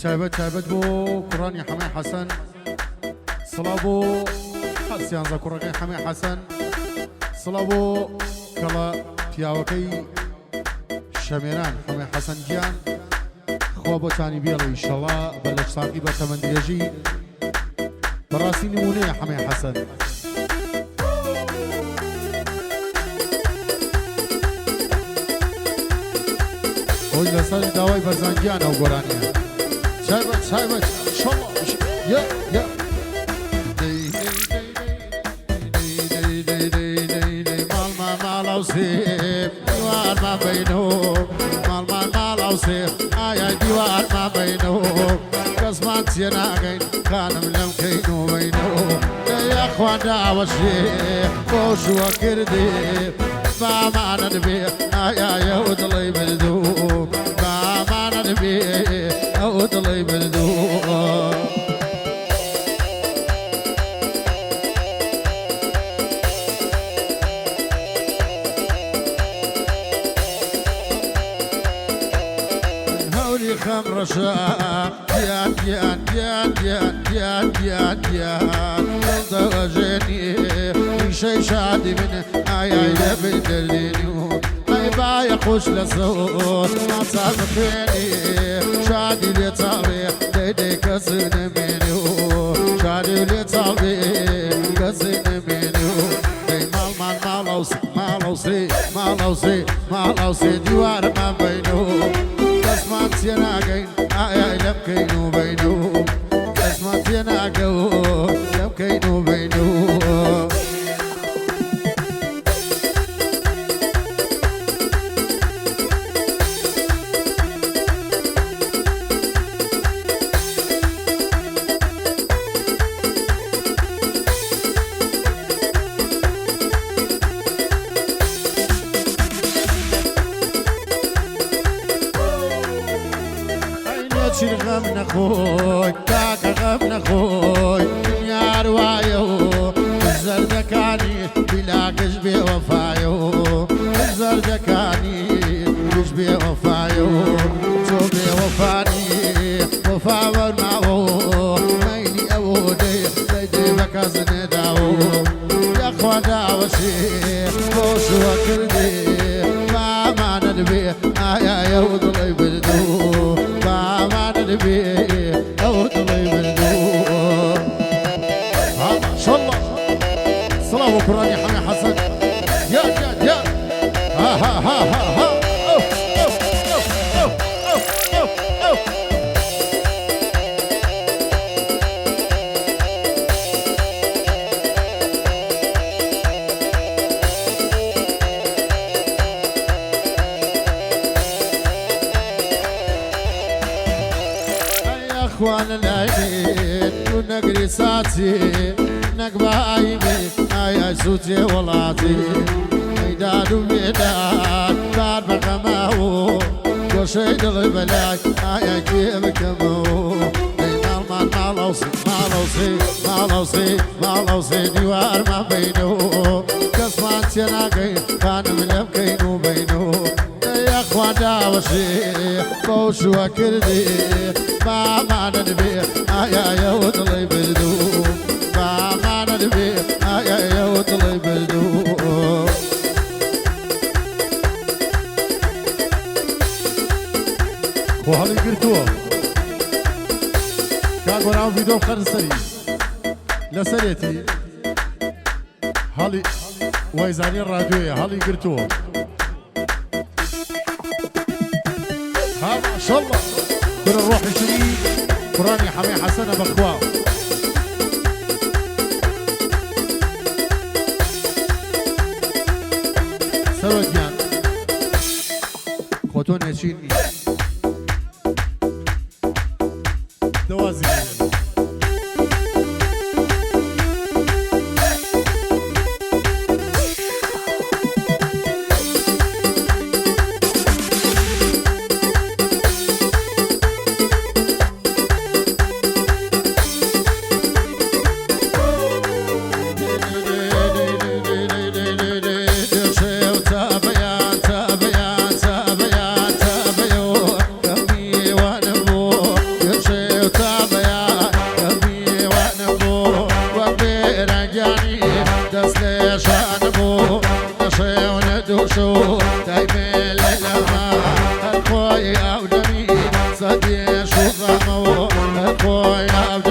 تایبەت بۆ کوڕانی حەمای حەسەن سڵاو بۆ هەرسیانزە کوڕەکەی حەمای حەسەن سڵاو بۆ کەڵە پیاوەکەی شەمێران حەمای حەسەن گیان خوا بۆتانی بێڵە ئینشەڵا بە لە ساقی بە تەمەندێژی بەڕاستی نمونەیە حەمای حەسەن ئەوی لەسەر داوای بەرزانگیان ئەو گۆرانیە تایبەت ئینشەڵا یا دیوار ما بينهم مال وسيف آية دیوار ما بينهم قسمان تيناقين كان ملم كينو بينهم يا اخوان دعوة الشيخ وش وكردي ما معنا نبي آية يهود الله يبلدوك ما معنا نبي يهود الله يبلدوك خمر شاء ديان ديان ديان ديان ديان ديان ديان زوجني شي شادي من اي بدلينو اي باي خوش لصوت ما صابخني شادي لطالي ديدي كسن منو شادي لطالي كسن منو اي مالوسي ديوار ما بينو قسمات يناقين آية لم كينو بينو قسمات يناقو لم كينو بينو غم نخوي كاكا غم نخوي دنيا روايو الزردكاني بلا قشبي وفايو الزردكاني قشبي وفايو توبي وفاني وفاور معو ميني اودي ليدي بكازن داو يا اخوة داو شيخ بوش وكردي ما معنا نبي آيا يهود الله يبردو نبي أو طلي مندو ما شاء الله صلاة وقراني حمي حسن يا ها اخوان العينين ونقري ساتي نقبا عيني ايا سوتي ولاتي ميدان وميدان دار بقماو وشي دغي بلاك ايا جيبك مو مالوسي ديوار ما بينو قسمان تناقي كان ملم كينو بينو يا اخوان داوشي بوش وكردي ما معنا نبي آيا يهود الله يبلدو ما معنا نبي آيا يهود الله يبلدو وهالي قرتوه كان قرام فيديو خرج سري لسريتي هالي ويزاني الراديوية هالي قرتوه ها ما شاء الله كل الروح الشريف قراني حمي حسن بخوا سواديان خوتون يشيني دوازي You're زامو خويا